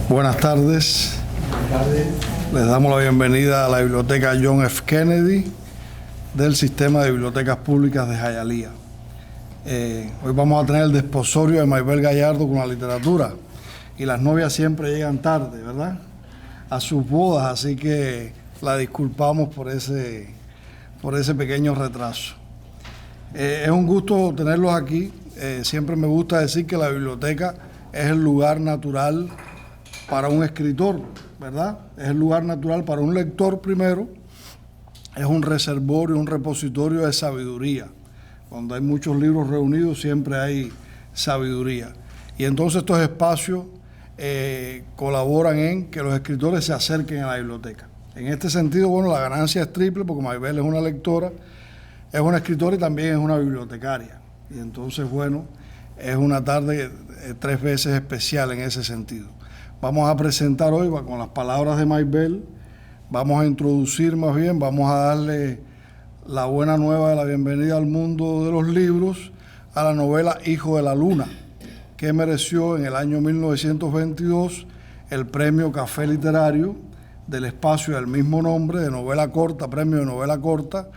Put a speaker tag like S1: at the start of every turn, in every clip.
S1: Buenas tardes. Les damos la bienvenida a la Biblioteca John F. Kennedy del Sistema de Bibliotecas Públicas de Hialeah. Hoy vamos a tener el desposorio de Maybel Gallardo con la literatura. Y las novias siempre llegan tarde, ¿verdad?, a sus bodas, así que la disculpamos por ese pequeño retraso. Es un gusto tenerlos aquí. Siempre me gusta decir que la biblioteca es el lugar natural para un escritor, ¿verdad? Es el lugar natural para un lector primero. Es un reservorio, un repositorio de sabiduría. Cuando hay muchos libros reunidos siempre hay sabiduría. Y entonces estos espacios colaboran en que los escritores se acerquen a la biblioteca. En este sentido, bueno, la ganancia es triple porque Maybel es una lectora, es una escritora y también es una bibliotecaria. Y entonces, bueno, es una tarde 3 veces especial en ese sentido. Vamos a presentar hoy, con las palabras de Maybel, vamos a introducir más bien, vamos a darle la buena nueva de la bienvenida al mundo de los libros a la novela Hijo de la Luna, que mereció en el año 1922 el premio Café Literario del espacio del mismo nombre, de novela corta, premio de novela corta,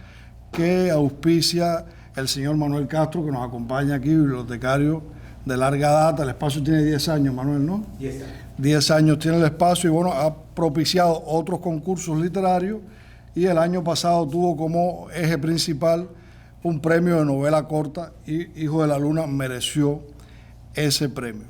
S1: que auspicia el señor Manuel Castro, que nos acompaña aquí, bibliotecario de larga data. El espacio tiene 10 años, Manuel, ¿no?
S2: 10 años.
S1: 10 años tiene el espacio y, bueno, ha propiciado otros concursos literarios y el año pasado tuvo como eje principal un premio de novela corta y Hijo de la Luna mereció ese premio.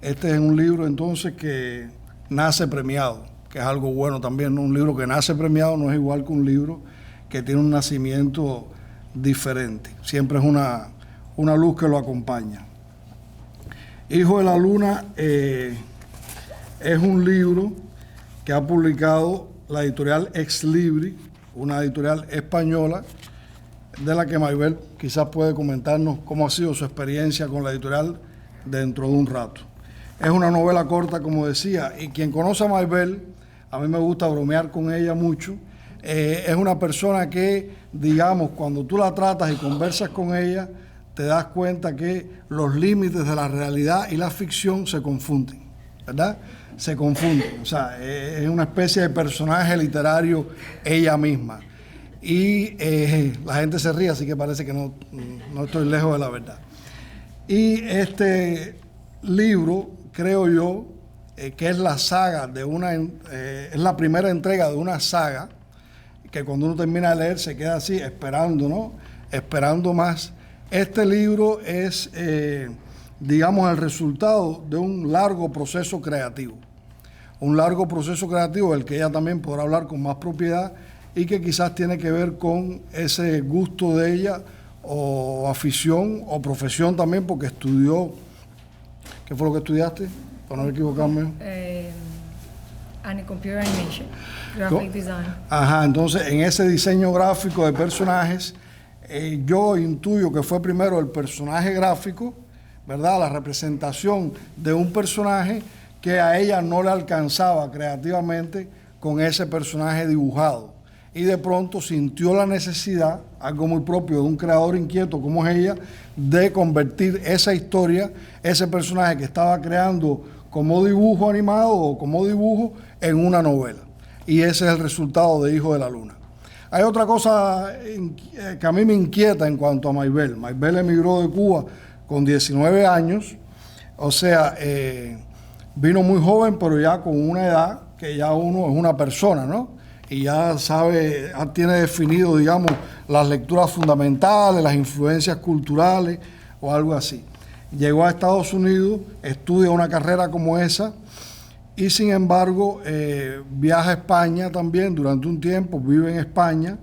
S1: Este es un libro, entonces, que nace premiado, que es algo bueno también, ¿no? Un libro que nace premiado no es igual que un libro que tiene un nacimiento diferente. Siempre es una luz que lo acompaña. Hijo de la Luna es un libro que ha publicado la editorial Ex Libri, una editorial española, de la que Maybel quizás puede comentarnos cómo ha sido su experiencia con la editorial dentro de un rato. Es una novela corta, como decía, y quien conoce a Maybel, a mí me gusta bromear con ella mucho. Es una persona que, digamos, cuando tú la tratas y conversas con ella, te das cuenta que los límites de la realidad y la ficción se confunden, ¿verdad? Se confunden. O sea, es una especie de personaje literario ella misma. Y la gente se ríe, así que parece que no estoy lejos de la verdad. Y este libro, creo yo, que es la saga de es la primera entrega de una saga, que cuando uno termina de leer se queda así, esperando, ¿no? Esperando más. Este libro es, digamos, el resultado de un largo proceso creativo. Un largo proceso creativo del que ella también podrá hablar con más propiedad y que quizás tiene que ver con ese gusto de ella o afición o profesión también, porque estudió. ¿Qué fue lo que estudiaste? Para no equivocarme.
S3: Computer Animation, Graphic Design.
S1: Ajá, entonces en ese diseño gráfico de personajes, yo intuyo que fue primero el personaje gráfico, ¿verdad? La representación de un personaje que a ella no le alcanzaba creativamente con ese personaje dibujado. Y de pronto sintió la necesidad, algo muy propio de un creador inquieto como es ella, de convertir esa historia, ese personaje que estaba creando como dibujo animado o como dibujo, en una novela. Y ese es el resultado de Hijo de la Luna. Hay otra cosa que a mí me inquieta en cuanto a Maybel. Maybel emigró de Cuba con 19 años, o sea, vino muy joven, pero ya con una edad que ya uno es una persona, ¿no? Y ya sabe, ya tiene definido, digamos, las lecturas fundamentales, las influencias culturales o algo así. Llegó a Estados Unidos, estudia una carrera como esa y, sin embargo, viaja a España también durante un tiempo, vive en España,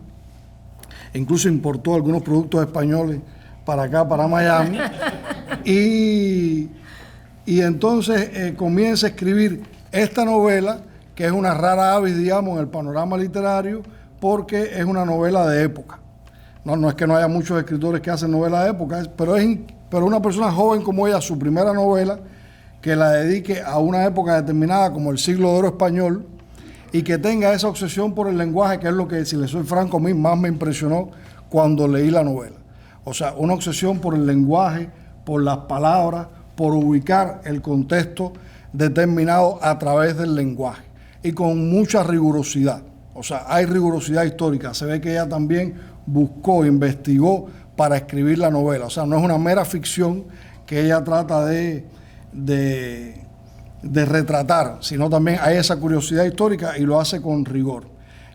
S1: incluso importó algunos productos españoles para acá, para Miami, y entonces comienza a escribir esta novela, que es una rara avis, digamos, en el panorama literario, porque es una novela de época. No es que no haya muchos escritores que hacen novelas de época, pero una persona joven como ella, su primera novela, que la dedique a una época determinada como el siglo de oro español, y que tenga esa obsesión por el lenguaje, que es lo que, si le soy franco, a mí más me impresionó cuando leí la novela. O sea, una obsesión por el lenguaje, por las palabras, por ubicar el contexto determinado a través del lenguaje y con mucha rigurosidad. O sea, hay rigurosidad histórica. Se ve que ella también buscó, investigó para escribir la novela. O sea, no es una mera ficción que ella trata de retratar, sino también hay esa curiosidad histórica y lo hace con rigor.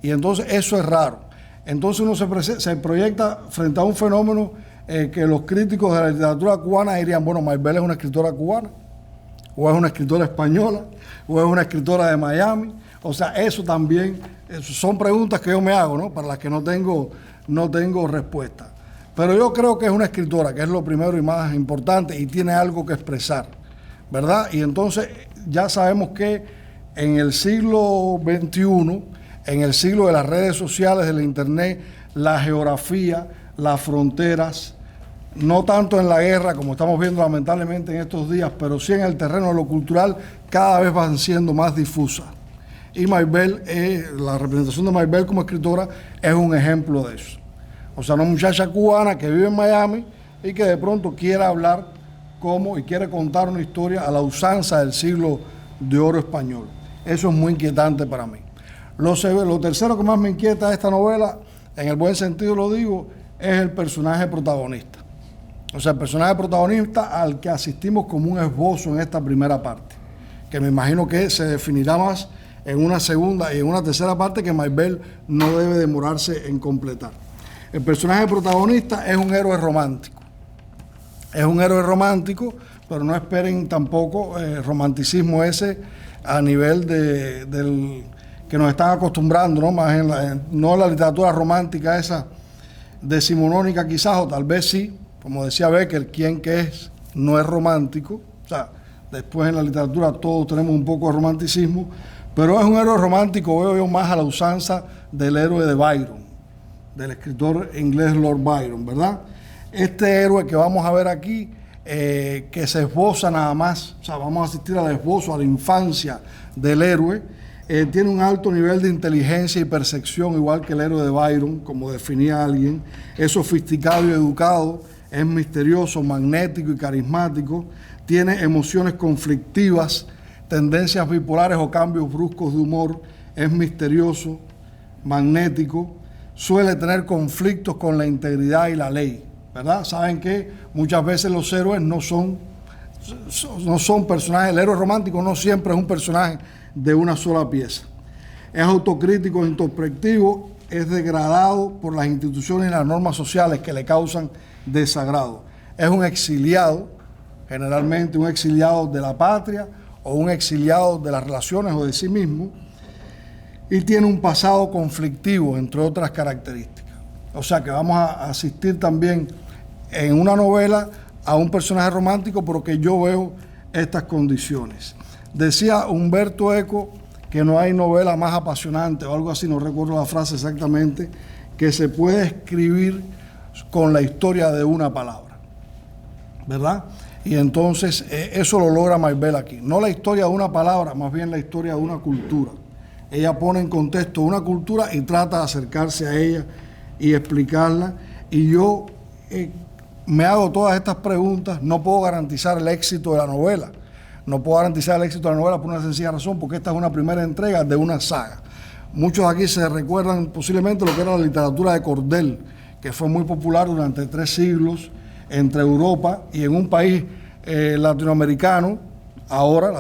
S1: Y entonces eso es raro. Entonces uno se proyecta frente a un fenómeno que los críticos de la literatura cubana dirían, bueno, Maybelle es una escritora cubana, o es una escritora española, o es una escritora de Miami. O sea, eso también son preguntas que yo me hago, ¿no? Para las que no tengo respuesta. Pero yo creo que es una escritora, que es lo primero y más importante, y tiene algo que expresar, ¿verdad? Y entonces ya sabemos que en el siglo XXI, en el siglo de las redes sociales, de la internet, la geografía, las fronteras, no tanto en la guerra, como estamos viendo lamentablemente en estos días, pero sí en el terreno de lo cultural, cada vez van siendo más difusas. Y Maybelle, la representación de Maybelle como escritora es un ejemplo de eso. O sea, una muchacha cubana que vive en Miami y que de pronto quiere hablar y quiere contar una historia a la usanza del siglo de oro español. Eso es muy inquietante para mí. Lo tercero que más me inquieta de esta novela, en el buen sentido lo digo, es el personaje protagonista. O sea, el personaje protagonista al que asistimos como un esbozo en esta primera parte, que me imagino que se definirá más en una segunda y en una tercera parte que Maybelle no debe demorarse en completar. El personaje protagonista es un héroe romántico. Es un héroe romántico, pero no esperen tampoco romanticismo ese a nivel del que nos están acostumbrando, ¿no? Más no la literatura romántica esa decimonónica quizás, o tal vez sí, como decía Becker, quien que es no es romántico. O sea, después en la literatura todos tenemos un poco de romanticismo, pero es un héroe romántico, veo yo más a la usanza del héroe de Byron, del escritor inglés Lord Byron, ¿verdad? Este héroe que vamos a ver aquí, que se esboza nada más, o sea, vamos a asistir al esbozo, a la infancia del héroe, tiene un alto nivel de inteligencia y percepción, igual que el héroe de Byron, como definía alguien, es sofisticado y educado, es misterioso, magnético y carismático, tiene emociones conflictivas, tendencias bipolares o cambios bruscos de humor, es misterioso, magnético, suele tener conflictos con la integridad y la ley, ¿verdad? Saben que muchas veces los héroes no son personajes, el héroe romántico no siempre es un personaje de una sola pieza. Es autocrítico e introspectivo, es degradado por las instituciones y las normas sociales que le causan desagrado. Es un exiliado, generalmente un exiliado de la patria o un exiliado de las relaciones o de sí mismo, y tiene un pasado conflictivo, entre otras características. O sea que vamos a asistir también en una novela a un personaje romántico, pero que yo veo estas condiciones. Decía Humberto Eco que no hay novela más apasionante o algo así, no recuerdo la frase exactamente, que se puede escribir con la historia de una palabra, ¿verdad? Y entonces eso lo logra Maybelle aquí. No la historia de una palabra, más bien la historia de una cultura. Ella pone en contexto una cultura y trata de acercarse a ella y explicarla. Y yo me hago todas estas preguntas, no puedo garantizar el éxito de la novela. No puedo garantizar el éxito de la novela por una sencilla razón, porque esta es una primera entrega de una saga. Muchos aquí se recuerdan posiblemente lo que era la literatura de cordel, que fue muy popular durante 3 siglos entre Europa y en un país latinoamericano ahora,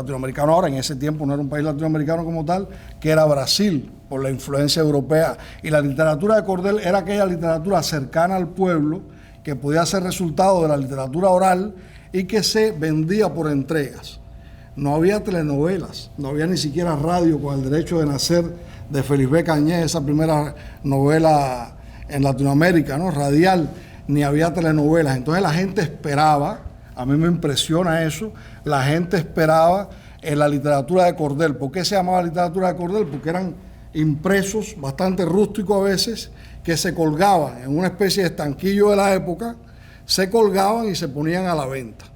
S1: en ese tiempo no era un país latinoamericano como tal, que era Brasil, por la influencia europea. Y la literatura de cordel era aquella literatura cercana al pueblo, que podía ser resultado de la literatura oral y que se vendía por entregas. No había telenovelas, no había ni siquiera radio con el derecho de nacer de Félix B. Cañé, esa primera novela en Latinoamérica, ¿no? Radial, ni había telenovelas. Entonces la gente esperaba, a mí me impresiona eso, la gente esperaba en la literatura de cordel. ¿Por qué se llamaba literatura de cordel? Porque eran impresos, bastante rústicos a veces, que se colgaban en una especie de estanquillo de la época, se colgaban y se ponían a la venta.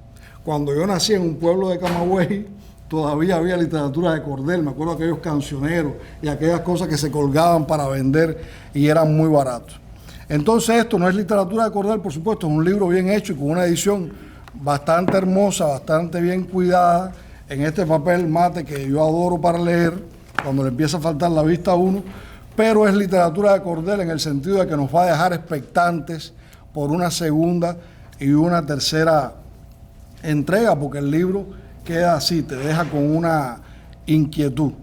S1: Cuando yo nací en un pueblo de Camagüey, todavía había literatura de cordel. Me acuerdo de aquellos cancioneros y aquellas cosas que se colgaban para vender y eran muy baratos. Entonces esto no es literatura de cordel, por supuesto, es un libro bien hecho y con una edición bastante hermosa, bastante bien cuidada, en este papel mate que yo adoro para leer, cuando le empieza a faltar la vista a uno, pero es literatura de cordel en el sentido de que nos va a dejar expectantes por una segunda y una tercera entrega, porque el libro queda así, te deja con una inquietud.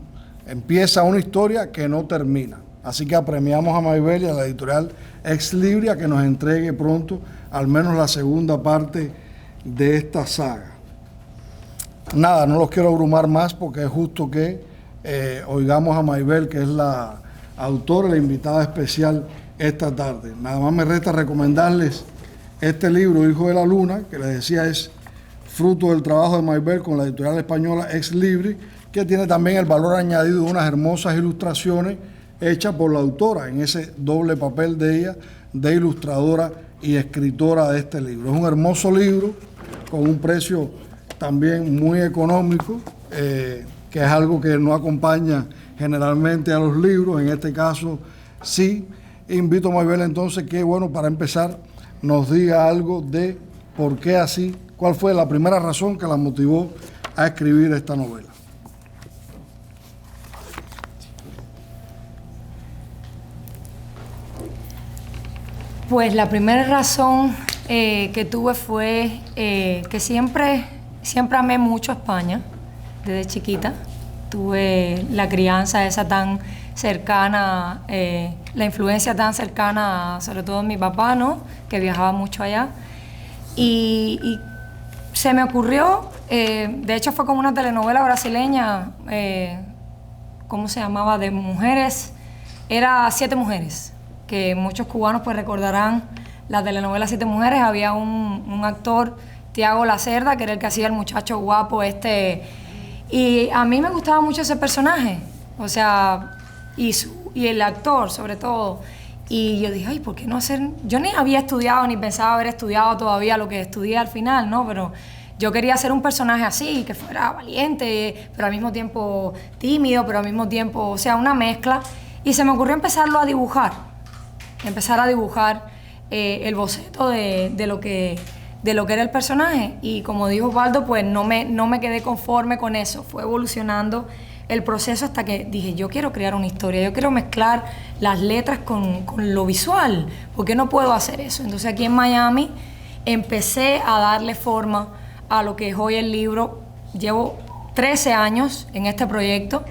S1: Empieza una historia que no termina. Así que apremiamos a Maybel y a la editorial Ex Libris a que nos entregue pronto al menos la segunda parte de esta saga. Nada, no los quiero abrumar más porque es justo que oigamos a Maybel, que es la autora y la invitada especial esta tarde. Nada más me resta recomendarles este libro, Hijo de la Luna, que les decía es fruto del trabajo de Maybel con la editorial española Ex Libris, que tiene también el valor añadido de unas hermosas ilustraciones hechas por la autora en ese doble papel de ella, de ilustradora y escritora de este libro. Es un hermoso libro con un precio también muy económico, que es algo que no acompaña generalmente a los libros, en este caso sí. Invito a Maybel entonces que, bueno, para empezar, nos diga algo de por qué así, cuál fue la primera razón que la motivó a escribir esta novela.
S3: Pues la primera razón que tuve fue que siempre amé mucho a España, desde chiquita. Tuve la crianza esa tan cercana, la influencia tan cercana, sobre todo de mi papá, ¿no? Que viajaba mucho allá. Y se me ocurrió, de hecho fue como una telenovela brasileña, ¿cómo se llamaba? De mujeres, era Siete Mujeres, que muchos cubanos pues recordarán la telenovela Siete Mujeres. Había un actor, Tiago Lacerda, que era el que hacía el muchacho guapo y a mí me gustaba mucho ese personaje, o sea, y el actor sobre todo. Y yo dije, ay, ¿por qué no hacer? Yo ni había estudiado, ni pensaba haber estudiado todavía lo que estudié al final, ¿no? Pero yo quería hacer un personaje así, que fuera valiente, pero al mismo tiempo tímido, pero al mismo tiempo, o sea, una mezcla. Y se me ocurrió empezar a dibujar el boceto de lo que era el personaje. Y como dijo Osvaldo, pues no me quedé conforme con eso. Fue evolucionando el proceso hasta que dije, yo quiero crear una historia, yo quiero mezclar las letras con lo visual. ¿Por qué no puedo hacer eso? Entonces aquí en Miami empecé a darle forma a lo que es hoy el libro. Llevo 13 años en este proyecto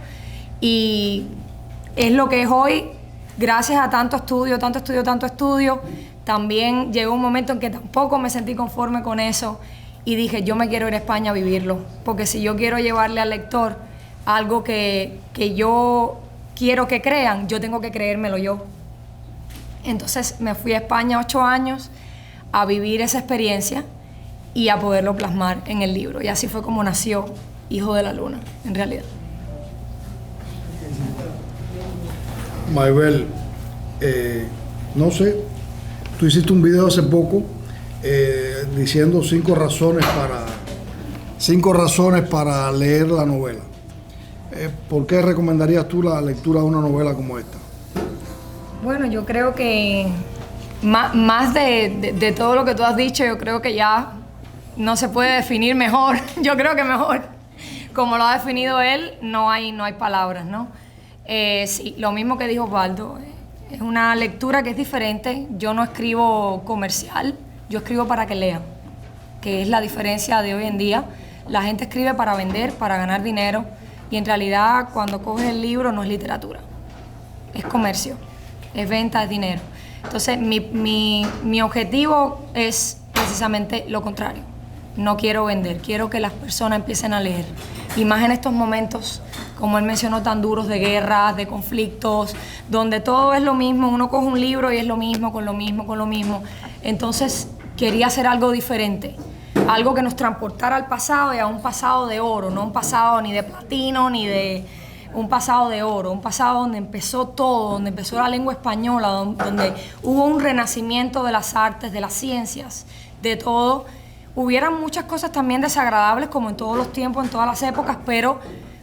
S3: y es lo que es hoy gracias a tanto estudio. También llegó un momento en que tampoco me sentí conforme con eso y dije, yo me quiero ir a España a vivirlo, porque si yo quiero llevarle al lector algo que yo quiero que crean, yo tengo que creérmelo yo. Entonces me fui a España 8 años a vivir esa experiencia y a poderlo plasmar en el libro. Y así fue como nació Hijo de la Luna, en realidad.
S1: Maybel, no sé, tú hiciste un video hace poco diciendo 5 razones para leer la novela. ¿Por qué recomendarías tú la lectura de una novela como esta?
S3: Bueno, yo creo que más de todo lo que tú has dicho, yo creo que ya no se puede definir mejor. Yo creo que mejor, como lo ha definido él, no hay palabras, ¿no? Sí, lo mismo que dijo Osvaldo, es una lectura que es diferente. Yo no escribo comercial, yo escribo para que lean, que es la diferencia de hoy en día. La gente escribe para vender, para ganar dinero, y en realidad cuando coges el libro no es literatura, es comercio, es venta, es dinero. Entonces mi objetivo es precisamente lo contrario. No quiero vender, quiero que las personas empiecen a leer. Y más en estos momentos, como él mencionó, tan duros de guerras, de conflictos, donde todo es lo mismo, uno coge un libro y es lo mismo, con lo mismo. Entonces quería hacer algo diferente, algo que nos transportara al pasado y a un pasado de oro, no un pasado ni de platino, ni de un pasado de oro, un pasado donde empezó todo, donde empezó la lengua española, donde hubo un renacimiento de las artes, de las ciencias, de todo. Hubieran muchas cosas también desagradables, como en todos los tiempos, en todas las épocas, pero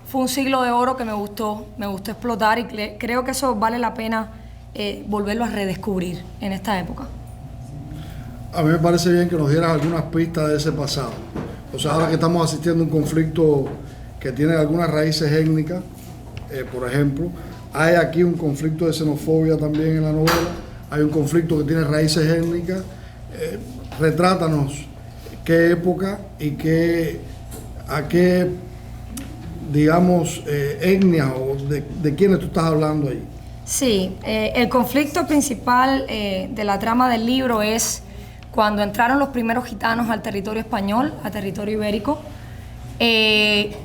S3: fue un siglo de oro que me gustó explotar y creo que eso vale la pena volverlo a redescubrir en esta época.
S1: A mí me parece bien que nos dieras algunas pistas de ese pasado. O sea, ahora que estamos asistiendo a un conflicto que tiene algunas raíces étnicas, por ejemplo. Hay aquí un conflicto de xenofobia también en la novela, hay un conflicto que tiene raíces étnicas. Retrátanos qué época y a qué, digamos, etnia o de quiénes tú estás hablando ahí.
S3: Sí, el conflicto principal de la trama del libro es cuando entraron los primeros gitanos al territorio español, al territorio ibérico.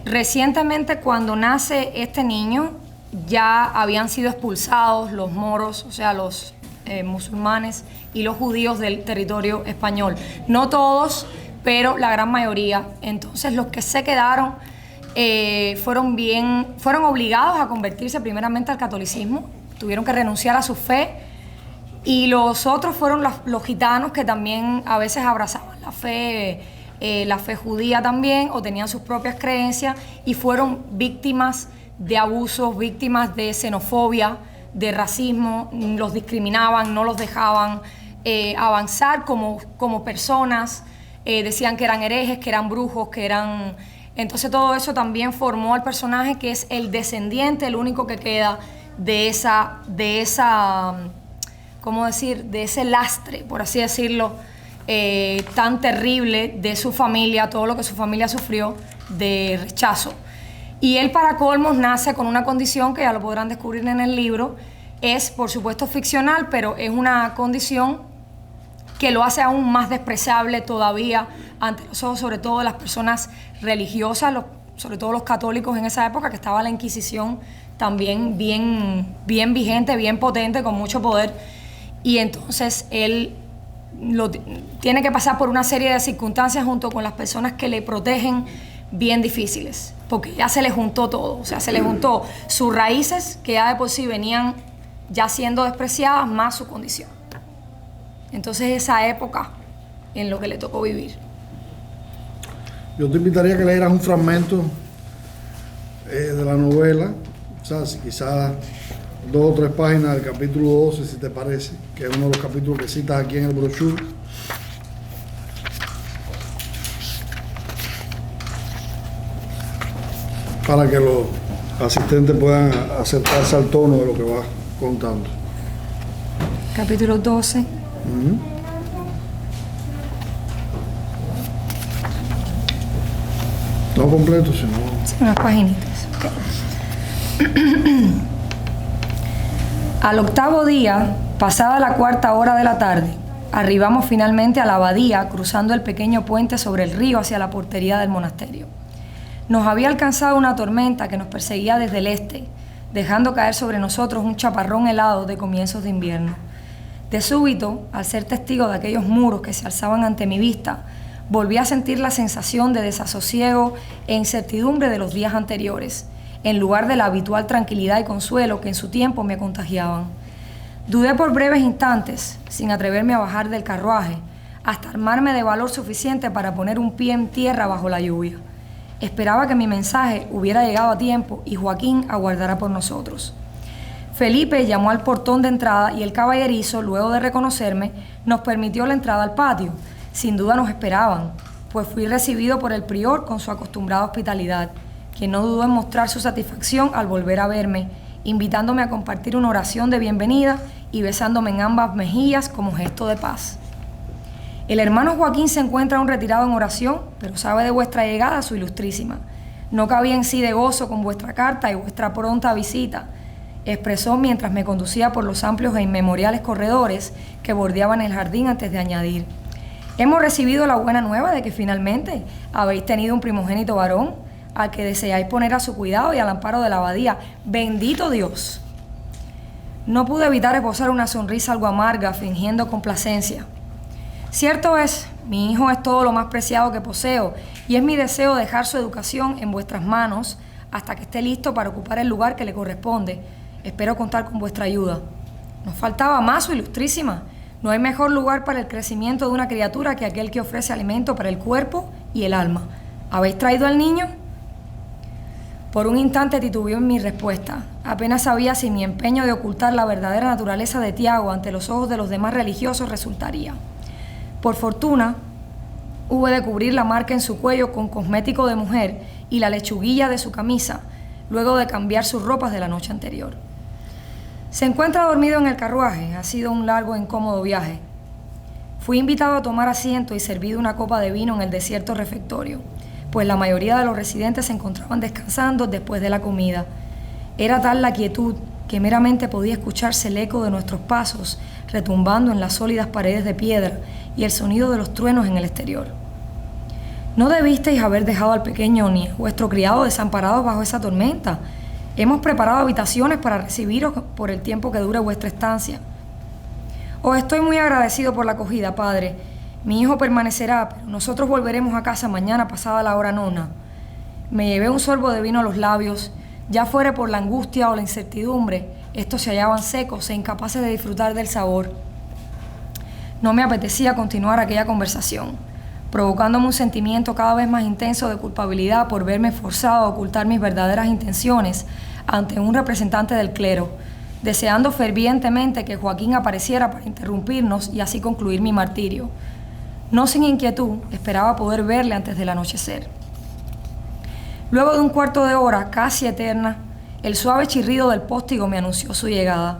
S3: Recientemente, cuando nace este niño, ya habían sido expulsados los moros, o sea, los musulmanes y los judíos del territorio español. No todos, pero la gran mayoría. Entonces, los que se quedaron fueron obligados a convertirse primeramente al catolicismo, tuvieron que renunciar a su fe, y los otros fueron los gitanos, que también a veces abrazaban la fe judía también, o tenían sus propias creencias, y fueron víctimas de abusos, víctimas de xenofobia, de racismo. Los discriminaban, no los dejaban avanzar como personas, decían que eran herejes, que eran brujos, que eran... Entonces todo eso también formó al personaje, que es el descendiente, el único que queda de esa ¿cómo decir?, de ese lastre, por así decirlo, tan terrible de su familia, todo lo que su familia sufrió de rechazo. Y él, para colmos, nace con una condición que ya lo podrán descubrir en el libro. Es, por supuesto, ficcional, pero es una condición que lo hace aún más despreciable todavía ante los ojos, sobre todo de las personas religiosas, sobre todo los católicos en esa época, que estaba la Inquisición también bien vigente, bien potente, con mucho poder. Y entonces él tiene que pasar por una serie de circunstancias junto con las personas que le protegen, bien difíciles, porque ya se le juntó todo. O sea, se le juntó sus raíces, que ya de por sí venían ya siendo despreciadas, más su condición. Entonces, esa época en lo que le tocó vivir.
S1: Yo te invitaría a que leyeras un fragmento de la novela, o sea, si quizás 2 o 3 páginas del capítulo 12, si te parece, que es uno de los capítulos que citas aquí en el brochure. Para que los asistentes puedan acercarse al tono de lo que vas contando.
S3: Capítulo 12.
S1: No completo, sino...
S3: Sí, unas paginitas. Okay. Al 8º día, pasada la 4ª hora de la tarde, arribamos finalmente a la abadía, cruzando el pequeño puente sobre el río hacia la portería del monasterio. Nos había alcanzado una tormenta que nos perseguía desde el este, dejando caer sobre nosotros un chaparrón helado de comienzos de invierno. De súbito, al ser testigo de aquellos muros que se alzaban ante mi vista, volví a sentir la sensación de desasosiego e incertidumbre de los días anteriores, en lugar de la habitual tranquilidad y consuelo que en su tiempo me contagiaban. Dudé por breves instantes, sin atreverme a bajar del carruaje, hasta armarme de valor suficiente para poner un pie en tierra bajo la lluvia. Esperaba que mi mensaje hubiera llegado a tiempo y Joaquín aguardara por nosotros. Felipe llamó al portón de entrada y el caballerizo, luego de reconocerme, nos permitió la entrada al patio. Sin duda nos esperaban, pues fui recibido por el prior con su acostumbrada hospitalidad, quien no dudó en mostrar su satisfacción al volver a verme, invitándome a compartir una oración de bienvenida y besándome en ambas mejillas como gesto de paz. El hermano Joaquín se encuentra aún retirado en oración, pero sabe de vuestra llegada, su ilustrísima. No cabía en sí de gozo con vuestra carta y vuestra pronta visita, expresó mientras me conducía por los amplios e inmemoriales corredores que bordeaban el jardín, antes de añadir: hemos recibido la buena nueva de que finalmente habéis tenido un primogénito varón, al que deseáis poner a su cuidado y al amparo de la abadía. ¡Bendito Dios! No pude evitar esbozar una sonrisa algo amarga, fingiendo complacencia. Cierto es, mi hijo es todo lo más preciado que poseo, y es mi deseo dejar su educación en vuestras manos hasta que esté listo para ocupar el lugar que le corresponde. Espero contar con vuestra ayuda. Nos faltaba más, su ilustrísima. No hay mejor lugar para el crecimiento de una criatura que aquel que ofrece alimento para el cuerpo y el alma. ¿Habéis traído al niño? Por un instante titubeó en mi respuesta. Apenas sabía si mi empeño de ocultar la verdadera naturaleza de Tiago ante los ojos de los demás religiosos resultaría. Por fortuna, Hube de cubrir la marca en su cuello con cosmético de mujer y la lechuguilla de su camisa, luego de cambiar sus ropas de la noche anterior. Se encuentra dormido en el carruaje. Ha sido un largo e incómodo viaje. Fui invitado a tomar asiento y servido una copa de vino en el desierto refectorio, pues la mayoría de los residentes se encontraban descansando después de la comida. Era tal la quietud que meramente podía escucharse el eco de nuestros pasos retumbando en las sólidas paredes de piedra y el sonido de los truenos en el exterior. No debisteis haber dejado al pequeño ni a vuestro criado desamparados bajo esa tormenta. Hemos preparado habitaciones para recibiros por el tiempo que dure vuestra estancia. Os estoy muy agradecido por la acogida, padre. Mi hijo permanecerá, pero nosotros volveremos a casa mañana pasada la hora 9. Me llevé un sorbo de vino a los labios. Ya fuera por la angustia o la incertidumbre, estos se hallaban secos e incapaces de disfrutar del sabor. No me apetecía continuar aquella conversación, provocándome un sentimiento cada vez más intenso de culpabilidad por verme forzado a ocultar mis verdaderas intenciones ante un representante del clero, deseando fervientemente que Joaquín apareciera para interrumpirnos y así concluir mi martirio. No sin inquietud, esperaba poder verle antes del anochecer. Luego de un cuarto de hora, casi eterna, el suave chirrido del póstigo me anunció su llegada.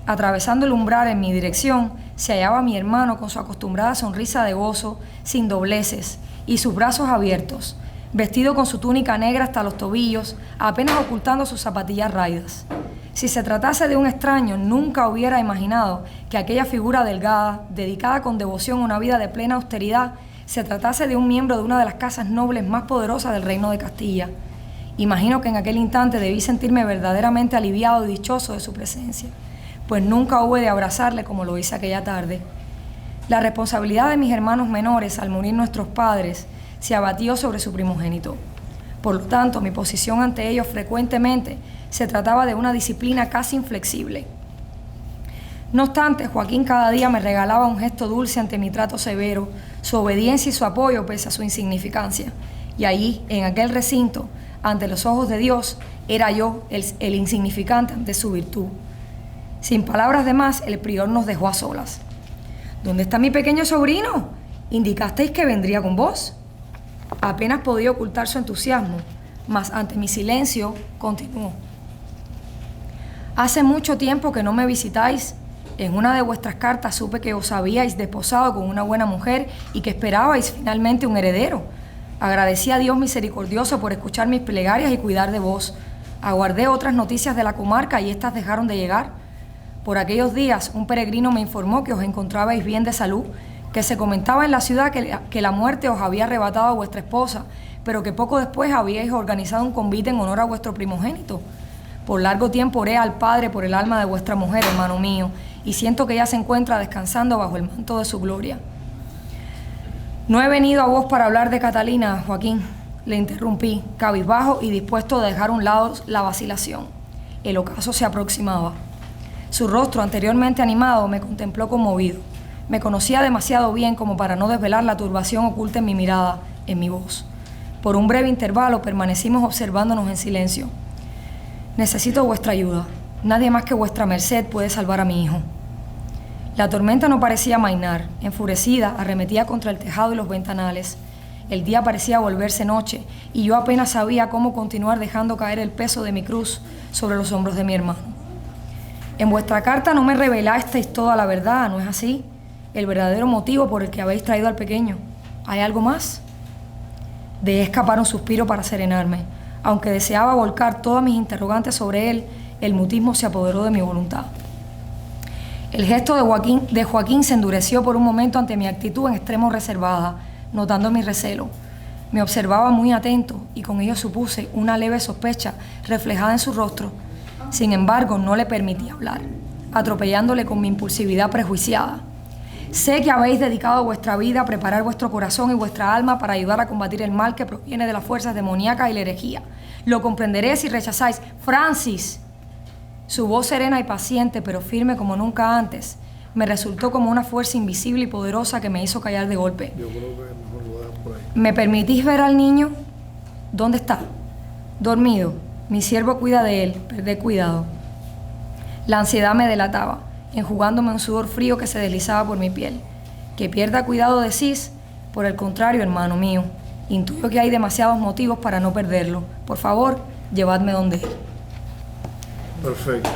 S3: Atravesando el umbral en mi dirección, se hallaba mi hermano con su acostumbrada sonrisa de gozo, sin dobleces, y sus brazos abiertos, vestido con su túnica negra hasta los tobillos, apenas ocultando sus zapatillas raídas. Si se tratase de un extraño, nunca hubiera imaginado que aquella figura delgada, dedicada con devoción a una vida de plena austeridad, se tratase de un miembro de una de las casas nobles más poderosas del reino de Castilla. Imagino que en aquel instante debí sentirme verdaderamente aliviado y dichoso de su presencia, pues nunca hube de abrazarle como lo hice aquella tarde. La responsabilidad de mis hermanos menores al morir nuestros padres se abatió sobre su primogénito. Por lo tanto, mi posición ante ellos frecuentemente se trataba de una disciplina casi inflexible. No obstante, Joaquín cada día me regalaba un gesto dulce ante mi trato severo, su obediencia y su apoyo pese a su insignificancia. Y allí, en aquel recinto, ante los ojos de Dios, era yo el insignificante ante su virtud. Sin palabras de más, el prior nos dejó a solas. ¿Dónde está mi pequeño sobrino? ¿Indicasteis que vendría con vos? Apenas podía ocultar su entusiasmo, mas ante mi silencio continuó. Hace mucho tiempo que no me visitáis. En una de vuestras cartas supe que os habíais desposado con una buena mujer y que esperabais finalmente un heredero. Agradecí a Dios misericordioso por escuchar mis plegarias y cuidar de vos. Aguardé otras noticias de la comarca y éstas dejaron de llegar. Por aquellos días, un peregrino me informó que os encontrabais bien de salud, que se comentaba en la ciudad que la muerte os había arrebatado a vuestra esposa, pero que poco después habíais organizado un convite en honor a vuestro primogénito. Por largo tiempo oré al Padre por el alma de vuestra mujer, hermano mío, y siento que ella se encuentra descansando bajo el manto de su gloria. No he venido a vos para hablar de Catalina, Joaquín, le interrumpí, cabizbajo y dispuesto a dejar a un lado la vacilación. El ocaso se aproximaba. Su rostro, anteriormente animado, me contempló conmovido. Me conocía demasiado bien como para no desvelar la turbación oculta en mi mirada, en mi voz. Por un breve intervalo permanecimos observándonos en silencio. Necesito vuestra ayuda. Nadie más que vuestra merced puede salvar a mi hijo. La tormenta no parecía amainar. Enfurecida, arremetía contra el tejado y los ventanales. El día parecía volverse noche y yo apenas sabía cómo continuar dejando caer el peso de mi cruz sobre los hombros de mi hermano. En vuestra carta no me revelasteis toda la verdad, ¿no es así? El verdadero motivo por el que habéis traído al pequeño. ¿Hay algo más? Dejé escapar un suspiro para serenarme. Aunque deseaba volcar todas mis interrogantes sobre él, el mutismo se apoderó de mi voluntad. El gesto de Joaquín se endureció por un momento ante mi actitud en extremo reservada, notando mi recelo. Me observaba muy atento y con ello supuse una leve sospecha reflejada en su rostro. Sin embargo, no le permití hablar, atropellándole con mi impulsividad prejuiciada. Sé que habéis dedicado vuestra vida a preparar vuestro corazón y vuestra alma para ayudar a combatir el mal que proviene de las fuerzas demoníacas y la herejía. Lo comprenderé si rechazáis. ¡Francis! Su voz serena y paciente, pero firme como nunca antes, me resultó como una fuerza invisible y poderosa que me hizo callar de golpe.
S1: Yo creo que mejor lo dejan por ahí.
S3: ¿Me permitís ver al niño? ¿Dónde está? Dormido. Mi siervo cuida de él. Perded cuidado. La ansiedad me delataba, enjugándome un sudor frío que se deslizaba por mi piel. Que pierda cuidado decís, Por el contrario, hermano mío, intuyo que hay demasiados motivos para no perderlo. Por favor, llevadme donde él.
S1: Perfecto.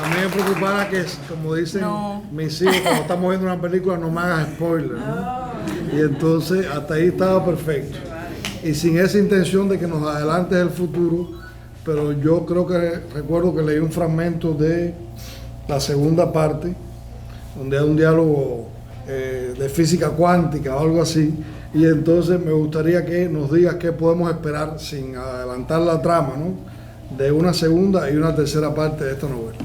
S1: A mí me preocupaba que, como dicen mis hijos, cuando estamos viendo una película, no me hagas spoiler, ¿no? Y entonces, hasta ahí estaba perfecto. Y sin esa intención de que nos adelantes el futuro, pero yo creo que recuerdo que leí un fragmento de la segunda parte, donde hay un diálogo de física cuántica o algo así, y entonces me gustaría que nos digas qué podemos esperar, sin adelantar la trama, ¿no?, de una segunda y una tercera parte de esta novela.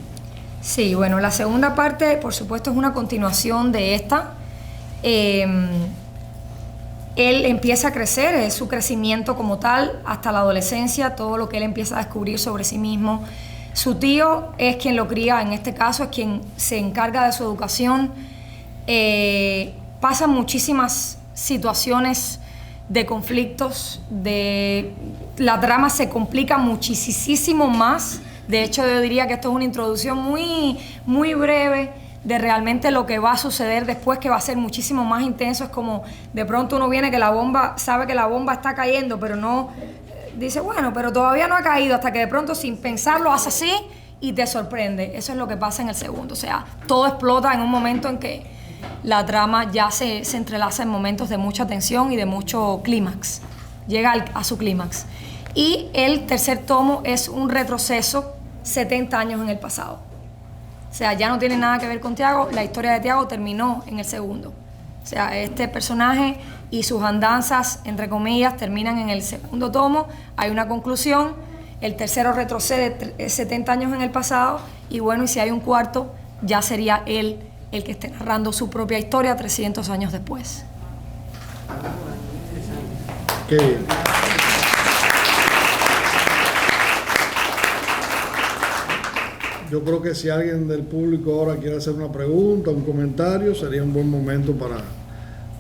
S3: Sí, bueno, la segunda parte, por supuesto, es una continuación de esta. Él empieza a crecer, es su crecimiento como tal, hasta la adolescencia, todo lo que él empieza a descubrir sobre sí mismo. Su tío es quien lo cría, en este caso es quien se encarga de su educación. Pasan muchísimas situaciones de conflictos, la trama se complica muchísimo más. De hecho, yo diría que esto es una introducción muy breve de realmente lo que va a suceder después, que va a ser muchísimo más intenso. Es como de pronto uno viene que la bomba, sabe que la bomba está cayendo, pero no, dice, bueno, pero todavía no ha caído, hasta que de pronto sin pensarlo hace así y te sorprende. Eso es lo que pasa en el segundo. O sea, todo explota en un momento en que la trama ya se entrelaza en momentos de mucha tensión y de mucho clímax. Llega a su clímax. Y el tercer tomo es un retroceso 70 años en el pasado. O sea, ya no tiene nada que ver con Tiago. La historia de Tiago terminó en el segundo. O sea, este personaje y sus andanzas, entre comillas, terminan en el segundo tomo. Hay una conclusión. El tercero retrocede 70 años en el pasado. Y bueno, y si hay un cuarto, ya sería él el que esté narrando su propia historia 300 años después.
S1: Qué bien. Yo creo que si alguien del público ahora quiere hacer una pregunta, un comentario, sería un buen momento para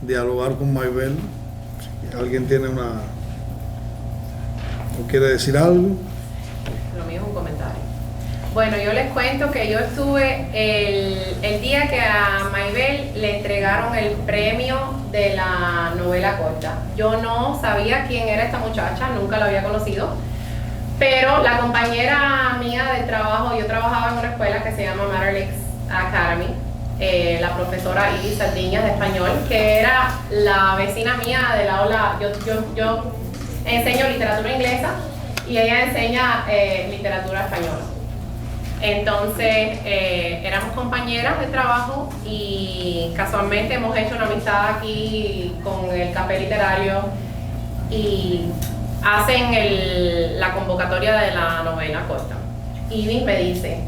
S1: dialogar con Maybelle. Si alguien tiene o quiere decir algo.
S2: Lo mío es un comentario. Bueno, yo les cuento que yo estuve el día que a Maybelle le entregaron el premio de la novela corta. Yo no sabía quién era esta muchacha, nunca la había conocido. Pero la compañera mía de trabajo, yo trabajaba en una escuela que se llama Matter Lakes Academy, la profesora Iris Sardiñas de español, que era la vecina mía del aula. Yo enseño literatura inglesa y ella enseña literatura española. Entonces éramos compañeras de trabajo y casualmente hemos hecho una amistad aquí con el café literario y hacen la convocatoria de la novela corta. Iris me dice,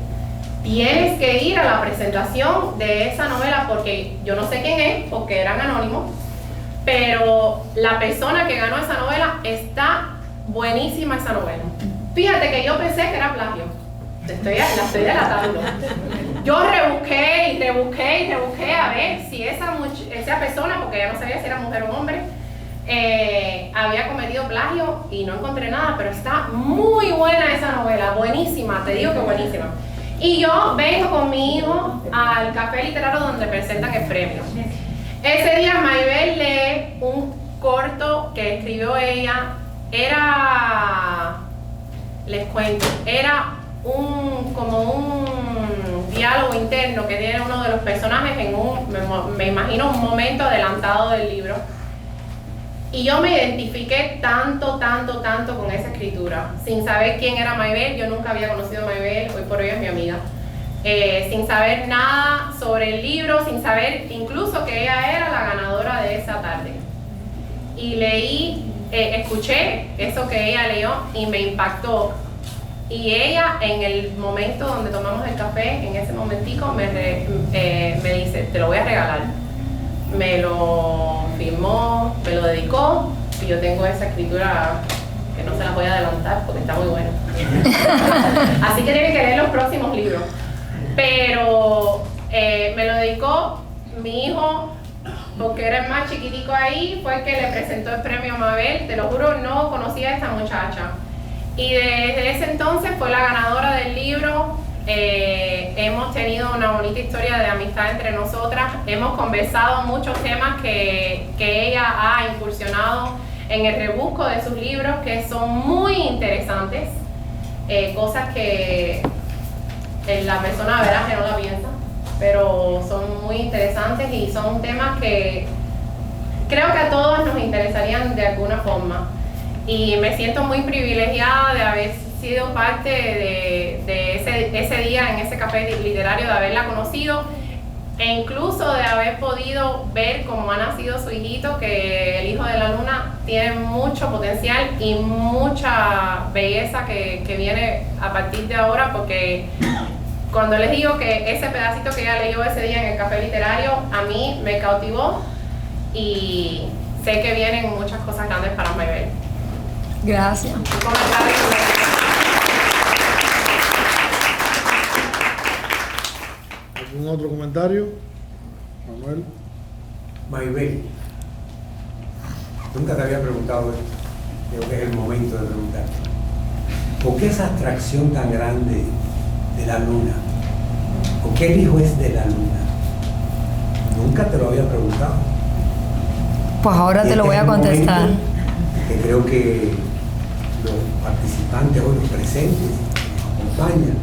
S2: tienes que ir a la presentación de esa novela, porque yo no sé quién es, porque eran anónimos, pero la persona que ganó esa novela, está buenísima esa novela. Fíjate que yo pensé que era plagio. La estoy delatando. Yo rebusqué a ver si esa persona, porque ya no sabía si era mujer o hombre, había cometido plagio y no encontré nada, pero está muy buena esa novela, buenísima, te digo que buenísima. Y yo vengo con mi hijo al café literario donde presentan el premio. Ese día Maybelle lee un corto que escribió ella, les cuento, era como un diálogo interno que tiene uno de los personajes me imagino un momento adelantado del libro. Y yo me identifiqué tanto con esa escritura, sin saber quién era Maybelle. Yo nunca había conocido a Maybelle, hoy por hoy es mi amiga. Sin saber nada sobre el libro, sin saber incluso que ella era la ganadora de esa tarde. Y escuché eso que ella leyó y me impactó. Y ella, en el momento donde tomamos el café, en ese momentico, me dice, te lo voy a regalar. Me lo firmó, me lo dedicó, y yo tengo esa escritura que no se la voy a adelantar porque está muy buena. Así que tienen que leer los próximos libros. Pero me lo dedicó mi hijo, porque era el más chiquitico ahí, fue el que le presentó el premio a Mabel. Te lo juro, no conocía a esta muchacha. Y desde ese entonces fue la ganadora del libro. Hemos tenido una bonita historia de amistad entre nosotras. Hemos conversado muchos temas que ella ha incursionado en el rebusco de sus libros, que son muy interesantes, cosas que la persona verá que no la piensa, pero son muy interesantes y son temas que creo que a todos nos interesarían de alguna forma. Y me siento muy privilegiada de haber sido parte de ese día en ese café literario, de haberla conocido e incluso de haber podido ver cómo ha nacido su hijito, que el hijo de la luna tiene mucho potencial y mucha belleza que viene a partir de ahora, porque cuando les digo que ese pedacito que ella leyó ese día en el café literario a mí me cautivó, y sé que vienen muchas cosas grandes para Maybelle.
S3: Gracias.
S2: Un comentario.
S1: ¿Algún otro comentario? Manuel.
S4: Maybelle, nunca te había preguntado esto, creo que es el momento de preguntarte. ¿Por qué esa atracción tan grande de la luna? ¿Por qué el hijo es de la luna? Nunca te lo había preguntado.
S3: Pues ahora te lo voy a contestar.
S4: Que creo que los participantes hoy, los presentes, nos acompañan.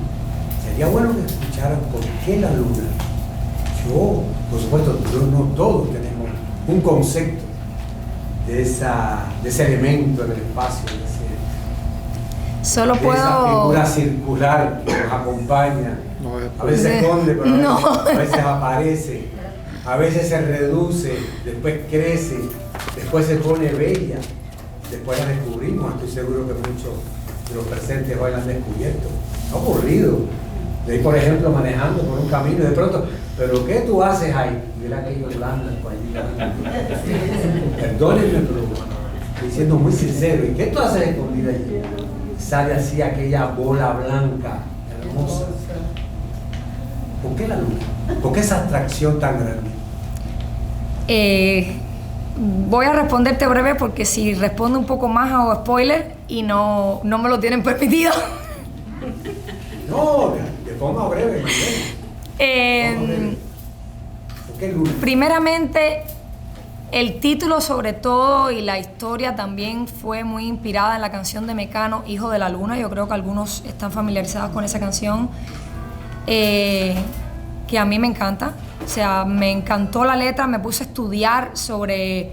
S4: Sería bueno que escucharan por qué la luna. Yo, por supuesto, no todos tenemos un concepto de ese elemento en el espacio,
S3: Solo
S4: de
S3: puedo...
S4: esa figura circular que nos acompaña. A veces se esconde, pero a veces aparece. A veces se reduce, después crece, después se pone bella, después la descubrimos. Estoy seguro que muchos de los presentes hoy la han descubierto. Ha ocurrido. De ahí, por ejemplo, manejando por un camino y de pronto, ¿pero qué tú haces ahí? Y mira aquellos blandos por allí. Perdónenme, pero estoy siendo muy sincero. ¿Y qué tú haces escondida allí? Sale así aquella bola blanca, hermosa. ¿Por qué la luna? ¿Por qué esa atracción tan grande?
S3: Voy a responderte breve, porque si respondo un poco más hago spoiler y no me lo tienen permitido.
S4: No, de forma breve. ¿Por qué luna?
S3: Primeramente, el título sobre todo y la historia también fue muy inspirada en la canción de Mecano, Hijo de la Luna. Yo creo que algunos están familiarizados con esa canción, que a mí me encanta. O sea, me encantó la letra, me puse a estudiar sobre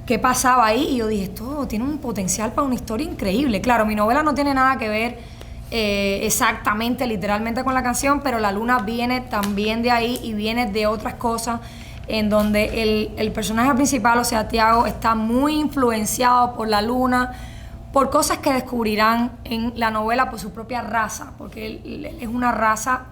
S3: qué pasaba ahí y yo dije, esto tiene un potencial para una historia increíble. Claro, mi novela no tiene nada que ver exactamente, literalmente con la canción, pero la luna viene también de ahí y viene de otras cosas, en donde el personaje principal, o sea, Tiago, está muy influenciado por la luna, por cosas que descubrirán en la novela, por su propia raza, porque él es una raza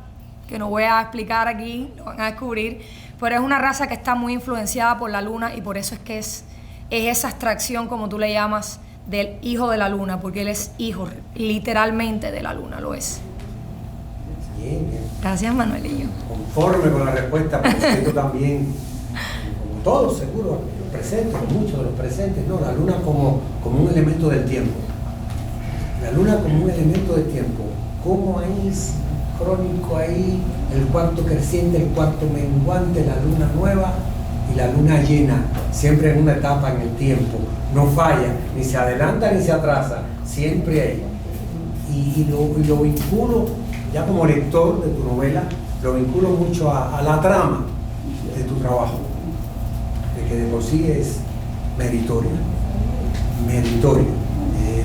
S3: que no voy a explicar aquí, lo van a descubrir, pero es una raza que está muy influenciada por la luna, y por eso es que es esa abstracción, como tú le llamas, del hijo de la luna, porque él es hijo literalmente de la luna, lo es.
S4: Bien, bien.
S3: Gracias, Manuelillo.
S4: Conforme con la respuesta, pero siento también, como todos seguro, los presentes, muchos de los presentes, ¿no? La luna como un elemento del tiempo. La luna como un elemento del tiempo. ¿Cómo es crónico ahí el cuarto creciente, el cuarto menguante, la luna nueva y la luna llena, siempre en una etapa en el tiempo, no falla, ni se adelanta ni se atrasa, siempre ahí. Y lo vinculo, ya como lector de tu novela, lo vinculo mucho a la trama de tu trabajo, de que de por sí es meritorio.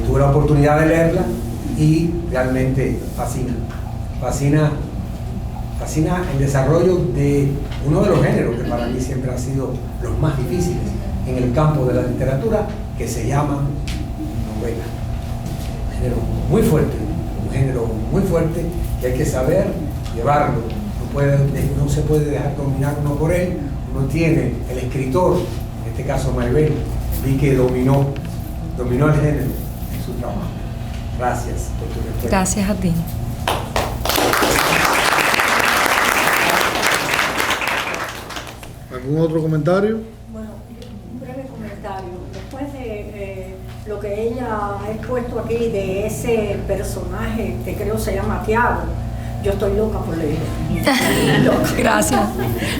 S4: Tuve la oportunidad de leerla y realmente fascina el desarrollo de uno de los géneros que para mí siempre han sido los más difíciles en el campo de la literatura, que se llama novela. Un género muy fuerte que hay que saber llevarlo. No se puede dejar dominar uno por él. Uno tiene el escritor, en este caso Maybelle, vi que dominó el género en su trabajo. Gracias por tu respuesta.
S3: Gracias a ti.
S1: ¿Algún otro comentario?
S5: Bueno, un breve comentario. Después de lo que ella ha expuesto aquí de ese personaje que creo se llama Tiago, yo estoy loca por leer.
S3: Gracias.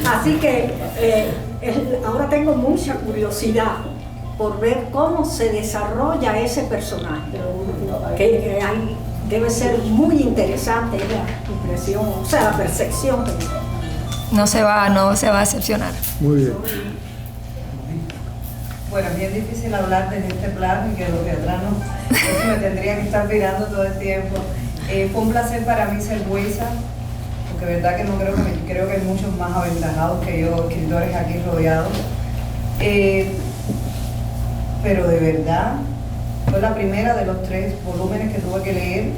S5: Así que ahora tengo mucha curiosidad por ver cómo se desarrolla ese personaje, que debe ser muy interesante la impresión, o sea, la percepción.
S3: No se va a decepcionar.
S1: Muy bien.
S6: Bueno, es bien difícil hablar desde este plano y que lo de atrás no me tendría que estar mirando todo el tiempo. Fue un placer para mí ser jueza, porque de verdad que no creo que hay muchos más aventajados que yo, escritores aquí rodeados. Pero de verdad, fue la primera de los 3 volúmenes que tuve que leer.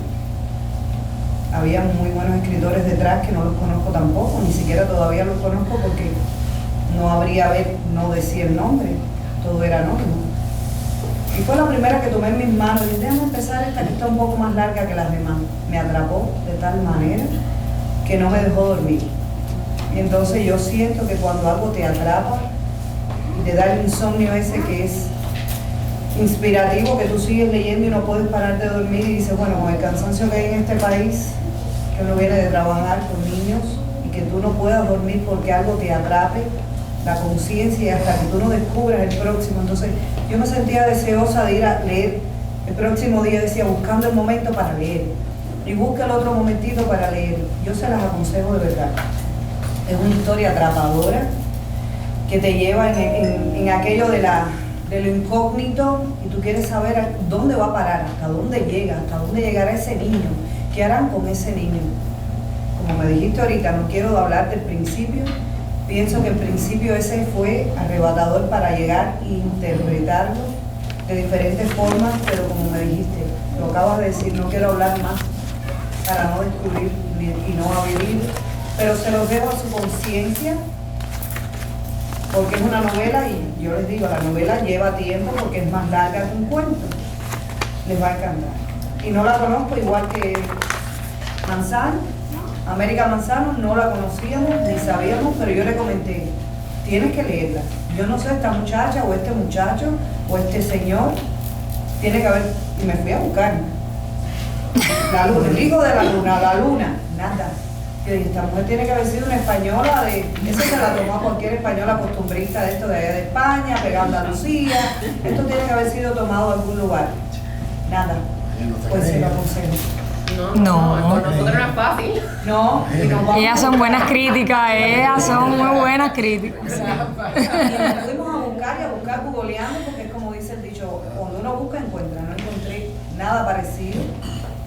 S6: Había muy buenos escritores detrás que no los conozco tampoco, ni siquiera todavía los conozco porque no decía el nombre, todo era anónimo. Y fue la primera que tomé en mis manos y dije, déjame empezar esta que está un poco más larga que las demás. Me atrapó de tal manera que no me dejó dormir. Y entonces yo siento que cuando algo te atrapa y te da el insomnio ese que es inspirativo, que tú sigues leyendo y no puedes parar de dormir y dices, bueno, con el cansancio que hay en este país, que uno viene de trabajar con niños y que tú no puedas dormir porque algo te atrape la conciencia y hasta que tú no descubras el próximo. Entonces yo me sentía deseosa de ir a leer el próximo día, decía, buscando el momento para leer y busca el otro momentito para leer. Yo se las aconsejo de verdad. Es una historia atrapadora que te lleva en aquello de lo incógnito y tú quieres saber dónde va a parar, hasta dónde llegará ese niño, qué harán con ese niño. Como me dijiste ahorita, no quiero hablar del principio, pienso que el principio ese fue arrebatador para llegar e interpretarlo de diferentes formas, pero como me dijiste, lo acabas de decir, no quiero hablar más para no descubrir y no abrir, pero se los dejo a su conciencia, porque es una novela y yo les digo, la novela lleva tiempo porque es más larga que un cuento. Les va a encantar. Y no la conozco igual que Manzano, América Manzano, no la conocíamos ni sabíamos, pero yo le comenté, tienes que leerla. Yo no sé, esta muchacha o este muchacho o este señor, tiene que haber, y me fui a buscar. La luna, el hijo de la luna, nada. Yo dije, esta mujer tiene que haber sido una española eso se la tomó cualquier española costumbrista de esto de allá de España, pegando a Andalucía, esto tiene que haber sido tomado en algún lugar. Nada, pues se lo aconsejo.
S3: No.
S2: Con nosotros no es fácil.
S6: No, y nos vamos.
S3: Ellas son buenas críticas, ellas son muy buenas críticas.
S6: Y nos fuimos a buscar googleando, porque es como dice el dicho, cuando uno busca encuentra. No encontré nada parecido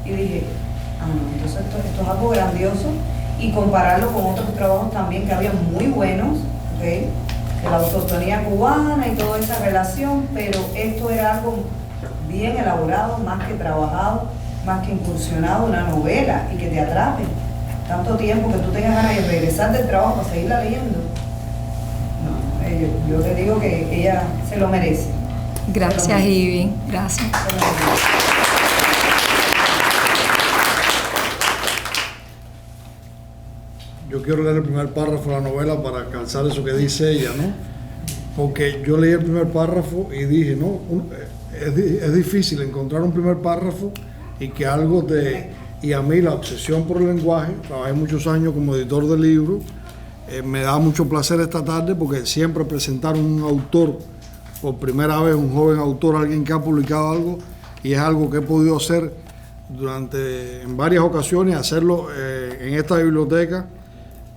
S6: y dije, no, entonces esto es algo grandioso, y compararlo con otros trabajos también que había muy buenos, ¿okay? De la autonomía cubana y toda esa relación, pero esto era algo bien elaborado, más que trabajado, más que incursionado, una novela y que te atrape tanto tiempo que tú tengas ganas de regresar del trabajo para seguirla leyendo. No, yo te digo que ella se lo merece.
S3: Gracias, Ivy. Gracias.
S1: Yo quiero leer el primer párrafo de la novela para alcanzar eso que dice ella, ¿no? Porque yo leí el primer párrafo y dije, no, es difícil encontrar un primer párrafo y que algo te... Y a mí la obsesión por el lenguaje, trabajé muchos años como editor de libros, me da mucho placer esta tarde porque siempre presentar un autor, por primera vez un joven autor, alguien que ha publicado algo, y es algo que he podido hacer en varias ocasiones, hacerlo en esta biblioteca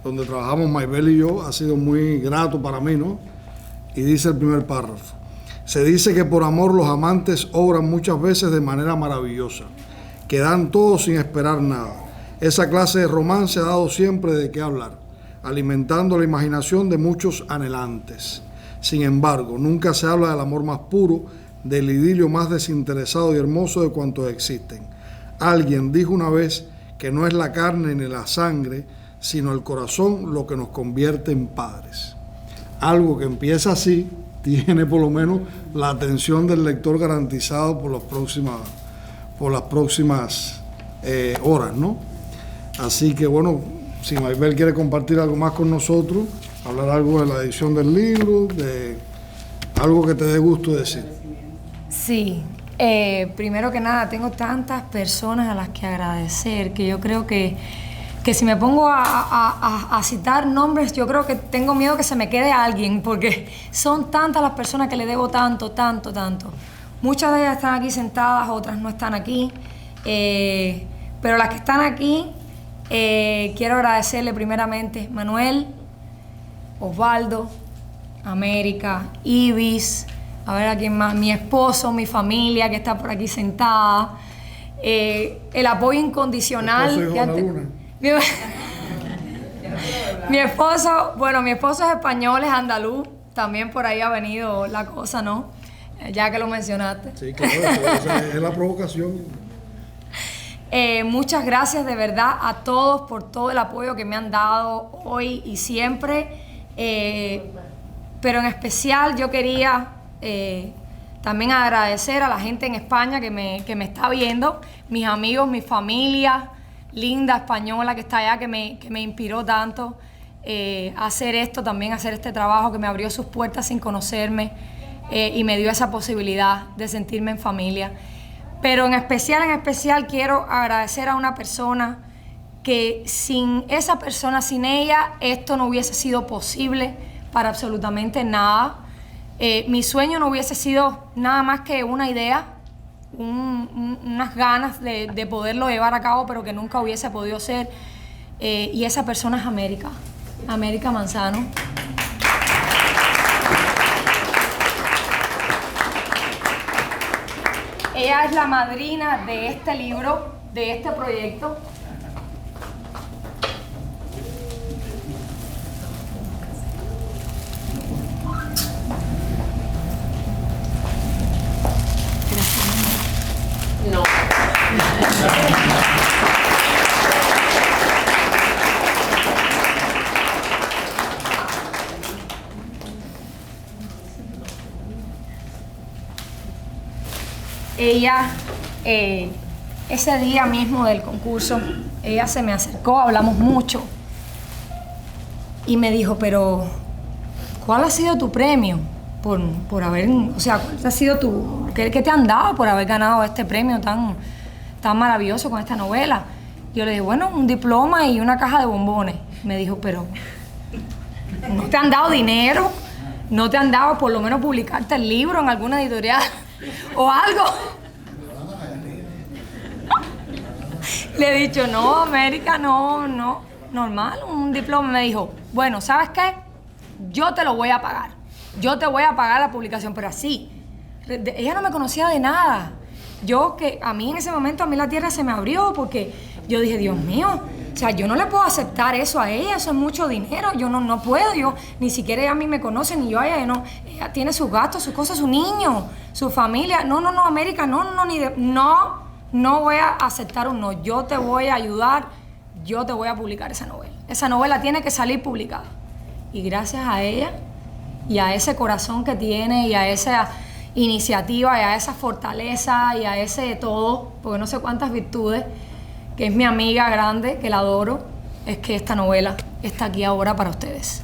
S1: donde trabajamos Maybel y yo, ha sido muy grato para mí, ¿no? Y dice el primer párrafo: se dice que por amor los amantes obran muchas veces de manera maravillosa, que dan todo sin esperar nada. Esa clase de romance ha dado siempre de qué hablar, alimentando la imaginación de muchos anhelantes. Sin embargo, nunca se habla del amor más puro, del idilio más desinteresado y hermoso de cuantos existen. Alguien dijo una vez que no es la carne ni la sangre, sino el corazón lo que nos convierte en padres. Algo que empieza así tiene por lo menos la atención del lector garantizado por las próximas horas, ¿no? Así que bueno, si Maybel quiere compartir algo más con nosotros, hablar algo de la edición del libro, de algo que te dé gusto decir.
S3: Sí, primero que nada, tengo tantas personas a las que agradecer que yo creo que que si me pongo a citar nombres, yo creo que tengo miedo que se me quede alguien, porque son tantas las personas que le debo tanto. Muchas de ellas están aquí sentadas, otras no están aquí, pero las que están aquí, quiero agradecerle primeramente Manuel, Osvaldo, América, Ibis, a ver a quién más, mi esposo, mi familia que está por aquí sentada, el apoyo incondicional. Mi esposo es español, es andaluz, también por ahí ha venido la cosa, ¿no? Ya que lo mencionaste.
S1: Sí, claro, esa es la provocación.
S3: Muchas gracias de verdad a todos por todo el apoyo que me han dado hoy y siempre, pero en especial yo quería también agradecer a la gente en España que me está viendo, mis amigos, mi familia linda española que está allá, que me inspiró tanto a hacer esto, también a hacer este trabajo, que me abrió sus puertas sin conocerme y me dio esa posibilidad de sentirme en familia. Pero en especial quiero agradecer a una persona que sin esa persona, sin ella, esto no hubiese sido posible para absolutamente nada. Mi sueño no hubiese sido nada más que una idea, unas ganas de poderlo llevar a cabo, pero que nunca hubiese podido ser. Y esa persona es América Manzano. Ella es la madrina de este libro, de este proyecto.
S2: No.
S3: Ella, ese día mismo del concurso, ella se me acercó, hablamos mucho y me dijo, pero ¿cuál ha sido tu premio por haber, o sea, cuál ha sido qué te han dado por haber ganado este premio tan maravilloso con esta novela? Yo le dije, bueno, un diploma y una caja de bombones. Me dijo, pero ¿no te han dado dinero? ¿No te han dado por lo menos publicarte el libro en alguna editorial o algo? Le he dicho, no, América, no, normal, un diploma. Me dijo, bueno, ¿sabes qué? Yo te lo voy a pagar. Yo te voy a pagar la publicación, pero así. Ella no me conocía de nada. A mí en ese momento, a mí la tierra se me abrió porque yo dije, Dios mío, o sea, yo no le puedo aceptar eso a ella, eso es mucho dinero, yo no puedo, ni siquiera ella a mí me conoce, ni yo a ella, ella tiene sus gastos, sus cosas, su niño, su familia, no, América, no voy a aceptar un no, yo te voy a ayudar, yo te voy a publicar esa novela tiene que salir publicada, y gracias a ella, y a ese corazón que tiene, y a esa iniciativa, y a esa fortaleza, y a ese todo, porque no sé cuántas virtudes, que es mi amiga grande, que la adoro, es que esta novela está aquí ahora para ustedes.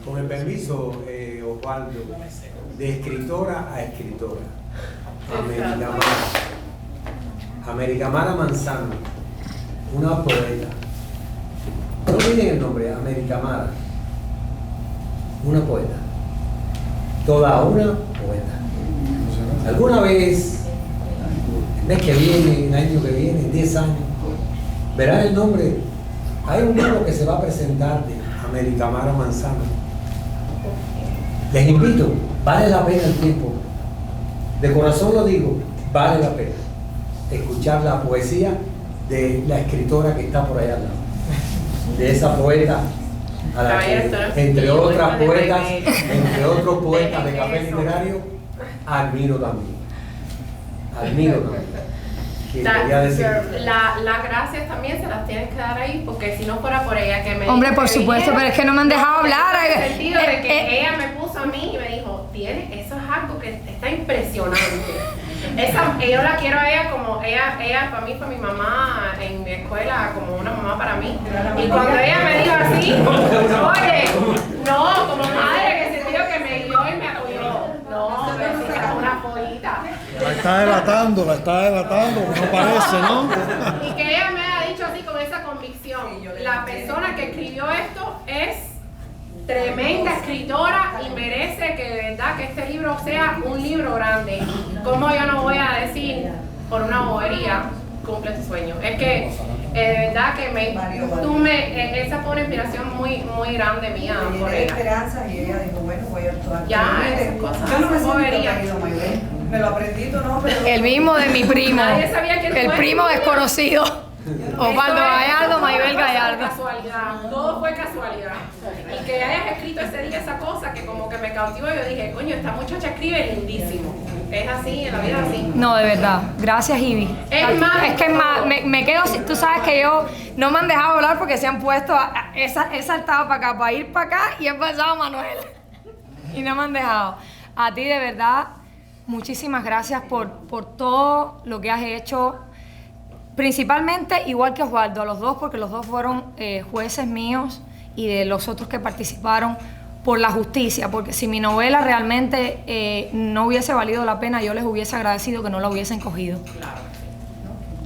S4: Con el permiso, Osvaldo, de escritora a escritora, América Mara Manzano, una poeta. No olviden el nombre, América Mara, una poeta. Toda una poeta. Alguna vez, el mes que viene, el año que viene, en 10 años, verán el nombre. Hay un libro que se va a presentar de América Mara Manzano. Les invito, vale la pena el tiempo. De corazón lo digo, vale la pena escuchar la poesía de la escritora que está por allá al lado. De esa poeta a la que, entre otros poetas de café literario, admiro también.
S2: Las gracias también se las tienes que dar ahí, porque si no fuera por ella que me
S3: Hombre,
S2: dijo
S3: por
S2: que
S3: supuesto,
S2: viniera,
S3: pero es que no me han dejado hablar.
S2: En el sentido de que ella me puso a mí y me dijo, eso es algo que está impresionante. Yo la quiero a ella como, ella para mí fue mi mamá en mi escuela, como una mamá para mí. Y cuando ella me dijo así, oye, no, como madre, que sentido que me guió y
S1: está delatando, no parece, ¿no?
S2: Y que ella me ha dicho así con esa convicción. La persona que escribió esto es tremenda escritora y merece que de verdad que este libro sea un libro grande. ¿Cómo yo no voy a decir por una bobería cumple tu sueño? Es que de verdad que esa fue una inspiración muy grande mía por
S6: ella.
S2: ella.
S6: Esperanzas y ella dijo, bueno, voy a actuar.
S2: Ya, esas cosas.
S6: Yo no me siento
S2: bobería.
S6: traído, Maybel. Me lo aprendí, tú no, pero...
S3: El mismo de mi primo.
S2: Nadie sabía quién
S3: El
S2: fue.
S3: primo desconocido. Osvaldo Gallardo, Maybel
S2: Fue
S3: Gallardo.
S2: casualidad, todo fue casualidad. Y que hayas escrito ese día esa cosa que como que me cautivó, yo dije, coño, esta muchacha escribe lindísimo. Es así, en la vida es así.
S3: No, de verdad. Gracias, Ivy. Es que me quedo, tú sabes que yo no me han dejado hablar porque se han puesto, he saltado para acá, para ir para acá y he pasado a Manuel. Y no me han dejado. A ti, de verdad, muchísimas gracias por todo lo que has hecho. Principalmente, igual que Osvaldo, a los dos, porque los dos fueron jueces míos y de los otros que participaron, por la justicia, porque si mi novela realmente no hubiese valido la pena, yo les hubiese agradecido que no la hubiesen cogido.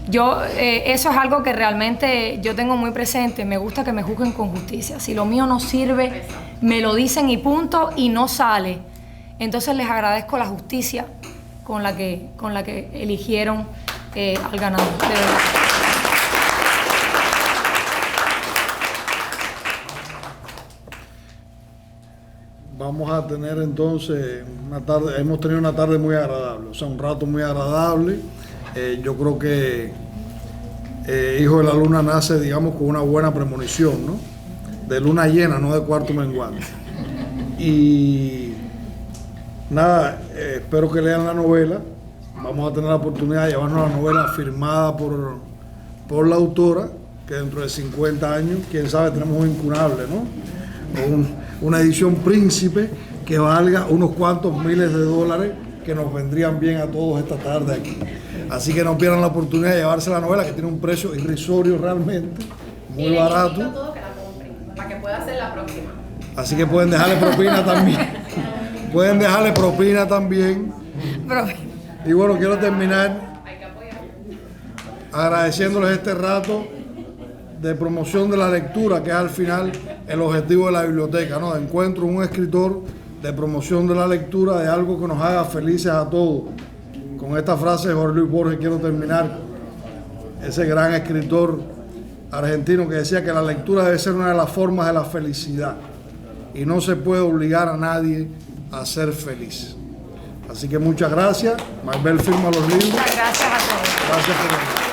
S3: Yo, eso es algo que realmente yo tengo muy presente, me gusta que me juzguen con justicia. Si lo mío no sirve, me lo dicen y punto, y no sale. Entonces les agradezco la justicia con la que eligieron al ganador, de verdad.
S1: Vamos a tener entonces hemos tenido una tarde muy agradable, o sea, un rato muy agradable. Yo creo que Hijo de la Luna nace, digamos, con una buena premonición, ¿no? De luna llena, no de cuarto menguante. Y nada, espero que lean la novela. Vamos a tener la oportunidad de llevarnos la novela firmada por la autora, que dentro de 50 años, quién sabe, tenemos un incunable, ¿no? Una edición príncipe que valga unos cuantos miles de dólares que nos vendrían bien a todos esta tarde aquí. Así que no pierdan la oportunidad de llevarse la novela, que tiene un precio irrisorio realmente, muy barato.
S2: Todo que la compren, para que pueda ser la próxima.
S1: Así que pueden dejarle propina también. Pueden dejarle propina también. Y bueno, quiero terminar agradeciéndoles este rato de promoción de la lectura, que es al final el objetivo de la biblioteca, ¿no? De encuentro un escritor, de promoción de la lectura, de algo que nos haga felices a todos. Con esta frase de Jorge Luis Borges quiero terminar. Ese gran escritor argentino que decía que la lectura debe ser una de las formas de la felicidad y no se puede obligar a nadie a ser feliz. Así que muchas gracias. Maybel firma los libros.
S3: Muchas gracias a todos.
S1: Gracias por venir.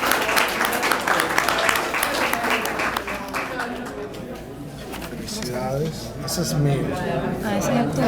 S1: Felicidades. Ese es mío.
S3: Ese es el tuyo.